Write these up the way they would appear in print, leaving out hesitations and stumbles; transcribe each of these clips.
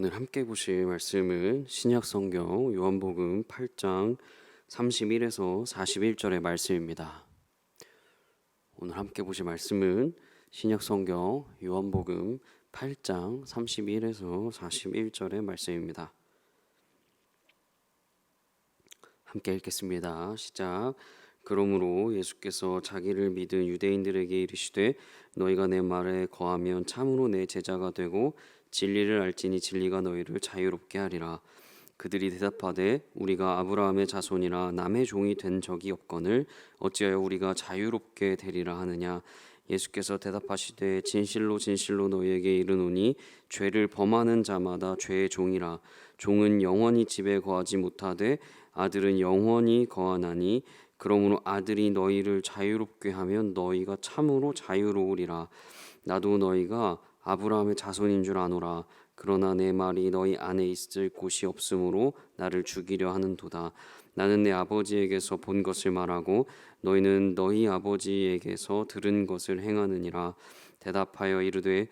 오늘 함께 보실 말씀은 신약성경 요한복음 8장 31에서 41절의 말씀입니다. 오늘 함께 보실 말씀은 신약성경 요한복음 8장 31에서 41절의 말씀입니다. 함께 읽겠습니다. 시작. 그러므로 예수께서 자기를 믿은 유대인들에게 이르시되 너희가 내 말에 거하면 참으로 내 제자가 되고 진리를 알지니 진리가 너희를 자유롭게 하리라. 그들이 대답하되 우리가 아브라함의 자손이라 남의 종이 된 적이 없거늘 어찌하여 우리가 자유롭게 되리라 하느냐. 예수께서 대답하시되 진실로 진실로 너희에게 이르노니 죄를 범하는 자마다 죄의 종이라. 종은 영원히 집에 거하지 못하되 아들은 영원히 거하나니 그러므로 아들이 너희를 자유롭게 하면 너희가 참으로 자유로우리라. 나도 너희가 아브라함의 자손인 줄 아노라. 그러나 내 말이 너희 안에 있을 곳이 없으므로 나를 죽이려 하는도다. 나는 내 아버지에게서 본 것을 말하고 너희는 너희 아버지에게서 들은 것을 행하느니라. 대답하여 이르되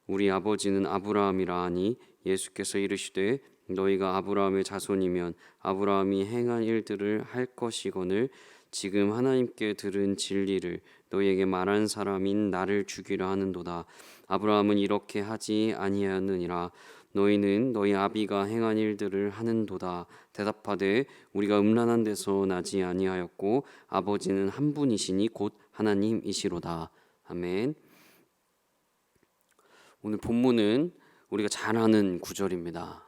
우리 아버지는 아브라함이라 하니 예수께서 이르시되 너희가 아브라함의 자손이면 아브라함이 행한 일들을 할 것이거늘 지금 하나님께 들은 진리를 너희에게 말한 사람인 나를 죽이려 하는도다. 아브라함은 이렇게 하지 아니하였느니라. 너희는 너희 아비가 행한 일들을 하는도다. 대답하되 우리가 음란한 데서 나지 아니하였고 아버지는 한 분이시니 곧 하나님이시로다. 아멘. 오늘 본문은 우리가 잘 아는 구절입니다.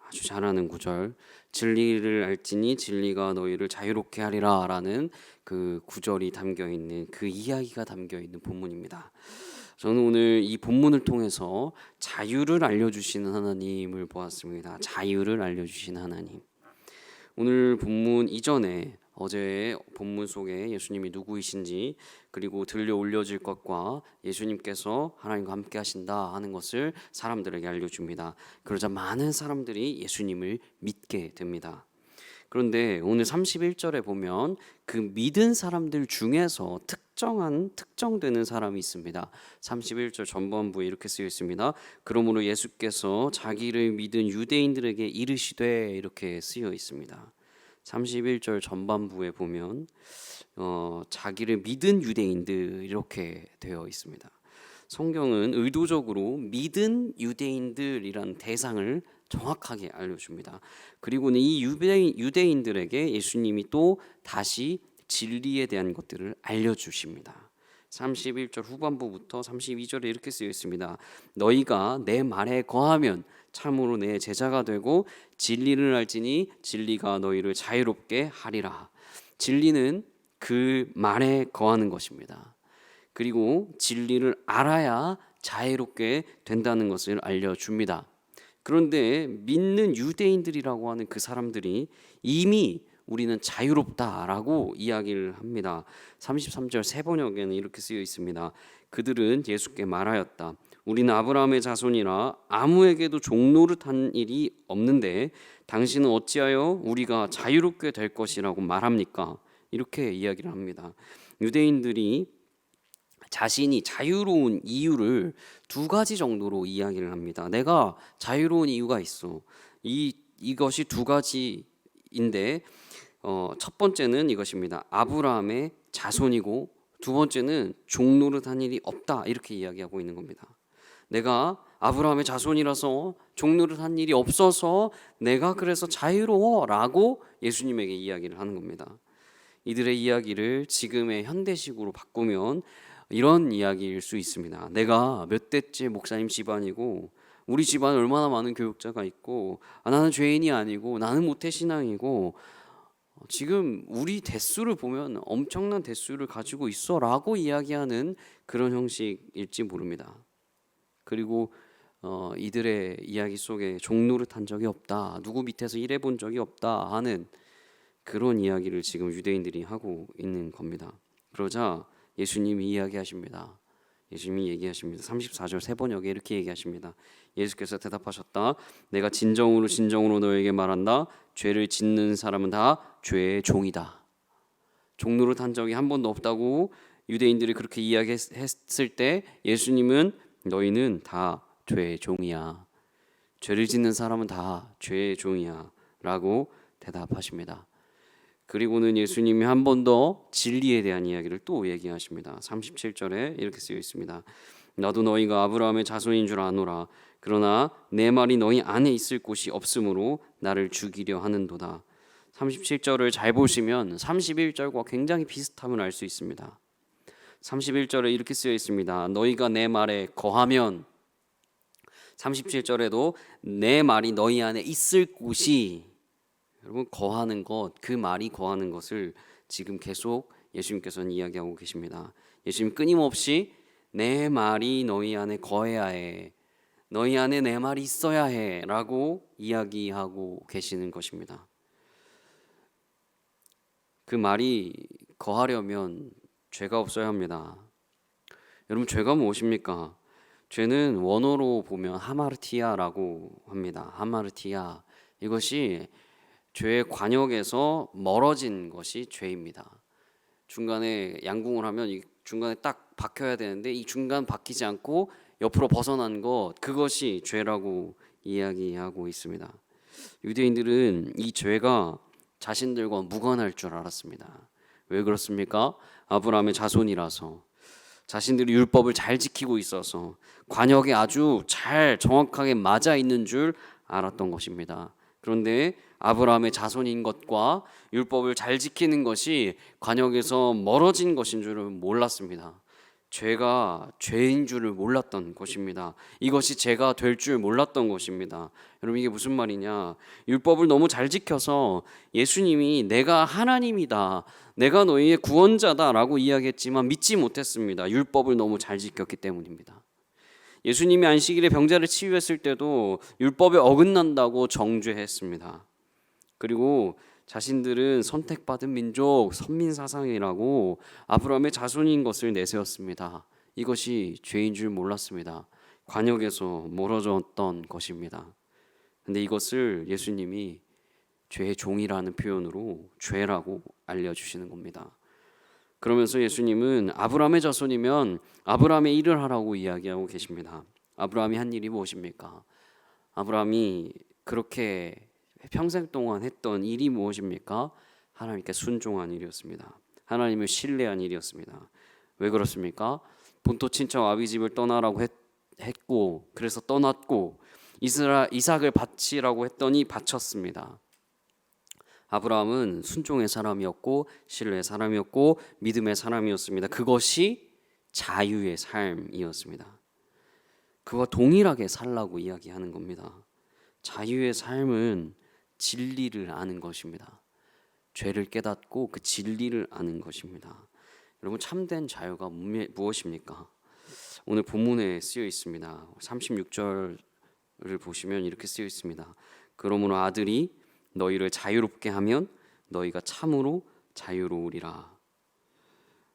아주 잘 아는 구절. 진리를 알지니 진리가 너희를 자유롭게 하리라 라는 그 구절이 담겨있는, 그 이야기가 담겨있는 본문입니다. 저는 오늘 이 본문을 통해서 자유를 알려주시는 하나님을 보았습니다. 자유를 알려주시는 하나님. 오늘 본문 이전에 어제의 본문 속에 예수님이 누구이신지, 그리고 들려 올려질 것과 예수님께서 하나님과 함께 하신다 하는 것을 사람들에게 알려줍니다. 그러자 많은 사람들이 예수님을 믿게 됩니다. 그런데 오늘 31절에 보면 그 믿은 사람들 중에서 특정되는 사람이 있습니다. 31절 전반부에 이렇게 쓰여 있습니다. 그러므로 예수께서 자기를 믿은 유대인들에게 이르시되 이렇게 쓰여 있습니다. 31절 전반부에 보면 자기를 믿은 유대인들 이렇게 되어 있습니다. 성경은 의도적으로 믿은 유대인들이란 대상을 정확하게 알려줍니다. 그리고는 이 유대인들에게 예수님이 또 다시 진리에 대한 것들을 알려주십니다. 31절 후반부부터 32절에 이렇게 쓰여 있습니다. 너희가 내 말에 거하면 참으로 내 제자가 되고 진리를 알지니 진리가 너희를 자유롭게 하리라. 진리는 그 말에 거하는 것입니다. 그리고 진리를 알아야 자유롭게 된다는 것을 알려줍니다. 그런데 믿는 유대인들이라고 하는 그 사람들이 이미 우리는 자유롭다라고 이야기를 합니다. 33절 세번역에는 이렇게 쓰여 있습니다. 그들은 예수께 말하였다. 우리는 아브라함의 자손이라 아무에게도 종노릇한 일이 없는데 당신은 어찌하여 우리가 자유롭게 될 것이라고 말합니까? 이렇게 이야기를 합니다. 유대인들이 자신이 자유로운 이유를 두 가지 정도로 이야기를 합니다. 내가 자유로운 이유가 있어. 이것이 두 가지인데 첫 번째는 이것입니다. 아브라함의 자손이고 두 번째는 종노릇한 일이 없다. 이렇게 이야기하고 있는 겁니다. 내가 아브라함의 자손이라서 종노릇한 일이 없어서 내가 그래서 자유로워라고 예수님에게 이야기를 하는 겁니다. 이들의 이야기를 지금의 현대식으로 바꾸면 이런 이야기일 수 있습니다. 내가 몇 대째 목사님 집안이고 우리 집안에 얼마나 많은 교육자가 있고 나는 죄인이 아니고 나는 모태신앙이고 지금 우리 대수를 보면 엄청난 대수를 가지고 있어 라고 이야기하는 그런 형식일지 모릅니다. 그리고 이들의 이야기 속에 종노릇한 적이 없다, 누구 밑에서 일해본 적이 없다 하는 그런 이야기를 지금 유대인들이 하고 있는 겁니다. 그러자 예수님이 이야기하십니다. 예수님이 얘기하십니다. 34절 세번역에 이렇게 얘기하십니다. 예수께서 대답하셨다. 내가 진정으로 너에게 말한다. 죄를 짓는 사람은 다 죄의 종이다. 종노릇한 적이 한 번도 없다고 유대인들이 그렇게 이야기했을 때 예수님은 너희는 다 죄의 종이야. 죄를 짓는 사람은 다 죄의 종이야 라고 대답하십니다. 그리고는 예수님이 한 번 더 진리에 대한 이야기를 또 얘기하십니다. 37절에 이렇게 쓰여 있습니다. 나도 너희가 아브라함의 자손인 줄 아노라. 그러나 내 말이 너희 안에 있을 곳이 없으므로 나를 죽이려 하는도다. 37절을 잘 보시면 31절과 굉장히 비슷함을 알 수 있습니다. 31절에 이렇게 쓰여 있습니다. 너희가 내 말에 거하면, 37절에도 내 말이 너희 안에 있을 곳이, 여러분 거하는 것, 그 말이 거하는 것을 지금 계속 예수님께서는 이야기하고 계십니다. 예수님 끊임없이 내 말이 너희 안에 거해야 해, 너희 안에 내 말이 있어야 해 라고 이야기하고 계시는 것입니다. 그 말이 거하려면 죄가 없어야 합니다. 여러분 죄가 무엇입니까? 죄는 원어로 보면 하마르티아라고 합니다. 하마르티아, 이것이 죄의 관역에서 멀어진 것이 죄입니다. 중간에 양궁을 하면 이 중간에 딱 박혀야 되는데 이 중간 박히지 않고 옆으로 벗어난 것, 그것이 죄라고 이야기하고 있습니다. 유대인들은 이 죄가 자신들과 무관할 줄 알았습니다. 왜 그렇습니까? 아브라함의 자손이라서, 자신들이 율법을 잘 지키고 있어서 관역에 아주 잘 정확하게 맞아 있는 줄 알았던 것입니다. 그런데 아브라함의 자손인 것과 율법을 잘 지키는 것이 관역에서 멀어진 것인 줄은 몰랐습니다. 죄가 죄인 줄을 몰랐던 것입니다. 이것이 죄가 될 줄 몰랐던 것입니다. 여러분 이게 무슨 말이냐? 율법을 너무 잘 지켜서 예수님이 내가 하나님이다, 내가 너희의 구원자다라고 이야기했지만 믿지 못했습니다. 율법을 너무 잘 지켰기 때문입니다. 예수님이 안식일에 병자를 치유했을 때도 율법에 어긋난다고 정죄했습니다. 그리고 자신들은 선택받은 민족, 선민사상이라고 아브라함의 자손인 것을 내세웠습니다. 이것이 죄인 줄 몰랐습니다. 관역에서 멀어졌던 것입니다. 근데 이것을 예수님이 죄의 종이라는 표현으로 죄라고 알려주시는 겁니다. 그러면서 예수님은 아브라함의 자손이면 아브라함의 일을 하라고 이야기하고 계십니다. 아브라함이 한 일이 무엇입니까? 아브라함이 그렇게 평생 동안 했던 일이 무엇입니까? 하나님께 순종한 일이었습니다. 하나님을 신뢰한 일이었습니다. 왜 그렇습니까? 본토 친척 아비 집을 떠나라고 했고, 그래서 떠났고, 이삭을 바치라고 했더니 바쳤습니다. 아브라함은 순종의 사람이었고 신뢰의 사람이었고 믿음의 사람이었습니다. 그것이 자유의 삶이었습니다. 그와 동일하게 살라고 이야기하는 겁니다. 자유의 삶은 진리를 아는 것입니다. 죄를 깨닫고 그 진리를 아는 것입니다. 여러분 참된 자유가 무엇입니까? 오늘 본문에 쓰여 있습니다. 36절을 보시면 이렇게 쓰여 있습니다. 그러므로 아들이 너희를 자유롭게 하면 너희가 참으로 자유로우리라.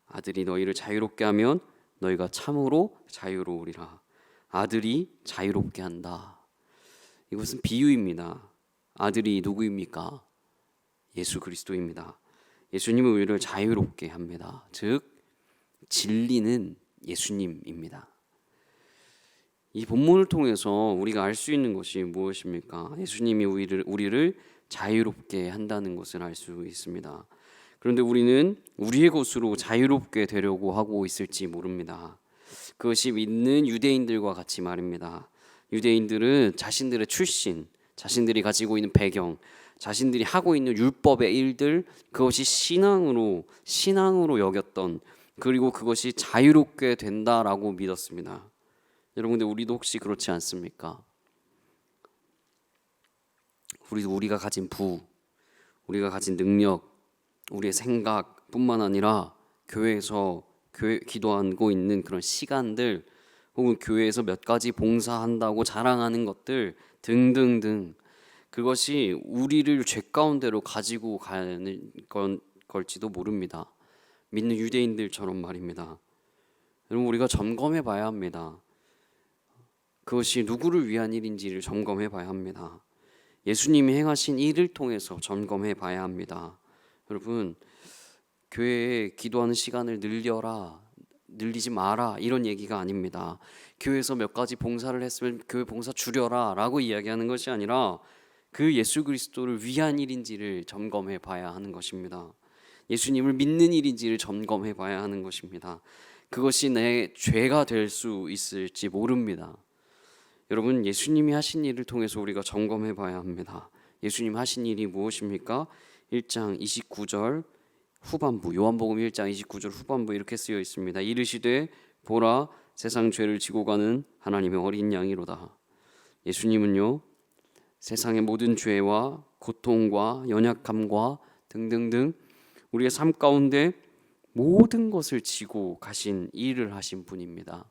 아들이 너희를 자유롭게 하면 너희가 참으로 자유로우리라. 아들이 자유롭게 한다. 이것은 비유입니다. 아들이 누구입니까? 예수 그리스도입니다. 예수님은 우리를 자유롭게 합니다. 즉 진리는 예수님입니다. 이 본문을 통해서 우리가 알 수 있는 것이 무엇입니까? 예수님이 우리를 자유롭게 한다는 것을 알 수 있습니다. 그런데 우리는 우리의 것으로 자유롭게 되려고 하고 있을지 모릅니다. 그것이 믿는 유대인들과 같이 말입니다. 유대인들은 자신들의 출신, 자신들이 가지고 있는 배경, 자신들이 하고 있는 율법의 일들, 그것이 신앙으로 여겼던, 그리고 그것이 자유롭게 된다라고 믿었습니다. 여러분들 우리도 혹시 그렇지 않습니까? 우리가 가진 우리가 가진 능력, 우리의 생각뿐만 아니라 교회에서 기도하고 있는 그런 시간들, 혹은 교회에서 몇 가지 봉사한다고 자랑하는 것들 등등등, 그것이 우리를 죄 가운데로 가지고 가는 걸지도 모릅니다. 믿는 유대인들처럼 말입니다. 여러분 우리가 점검해 봐야 합니다. 그것이 누구를 위한 일인지를 점검해 봐야 합니다. 예수님이 행하신 일을 통해서 점검해 봐야 합니다. 여러분 교회에 기도하는 시간을 늘려라, 늘리지 마라 이런 얘기가 아닙니다. 교회에서 몇 가지 봉사를 했으면 교회 봉사 줄여라 라고 이야기하는 것이 아니라 그 예수 그리스도를 위한 일인지를 점검해 봐야 하는 것입니다. 예수님을 믿는 일인지를 점검해 봐야 하는 것입니다. 그것이 내 죄가 될 수 있을지 모릅니다. 여러분, 예수님이 하신 일을 통해서 우리가 점검해 봐야 합니다. 예수님 하신 일이 무엇입니까? 1장 29절 후반부, 요한복음 1장 29절 후반부 이렇게 쓰여 있습니다. 이르시되 보라 세상 죄를 지고 가는 하나님의 어린 양이로다. 예수님은요, 세상의 모든 죄와 고통과 연약함과 등등등 우리의 삶 가운데 모든 것을 지고 가신 일을 하신 분입니다.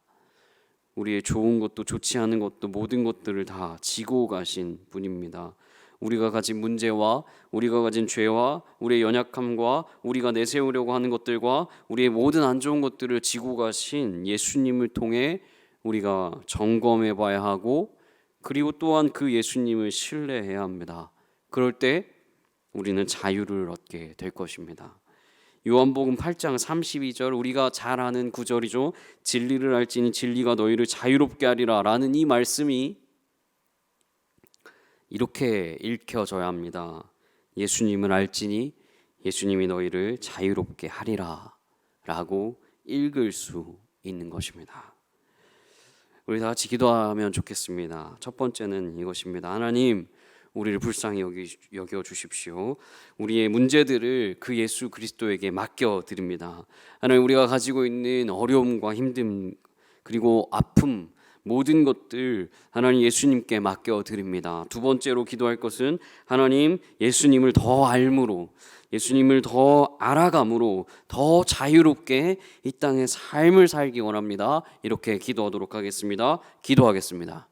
우리의 좋은 것도 좋지 않은 것도 모든 것들을 다 지고 가신 분입니다. 우리가 가진 문제와 우리가 가진 죄와 우리의 연약함과 우리가 내세우려고 하는 것들과 우리의 모든 안 좋은 것들을 지고 가신 예수님을 통해 우리가 점검해 봐야 하고, 그리고 또한 그 예수님을 신뢰해야 합니다. 그럴 때 우리는 자유를 얻게 될 것입니다. 요한복음 8장 32절 우리가 잘 아는 구절이죠. 진리를 알지니 진리가 너희를 자유롭게 하리라 라는 이 말씀이 이렇게 읽혀져야 합니다. 예수님을 알지니 예수님이 너희를 자유롭게 하리라 라고 읽을 수 있는 것입니다. 우리 다 같이 기도하면 좋겠습니다. 첫 번째는 이것입니다. 하나님, 우리를 불쌍히 여겨 주십시오. 우리의 문제들을 그 예수 그리스도에게 맡겨 드립니다. 하나님, 우리가 가지고 있는 어려움과 힘듦 그리고 아픔 모든 것들 하나님 예수님께 맡겨 드립니다. 두 번째로 기도할 것은 하나님, 예수님을 더 알므로, 예수님을 더 알아감으로 더 자유롭게 이 땅의 삶을 살기 원합니다. 이렇게 기도하도록 하겠습니다. 기도하겠습니다.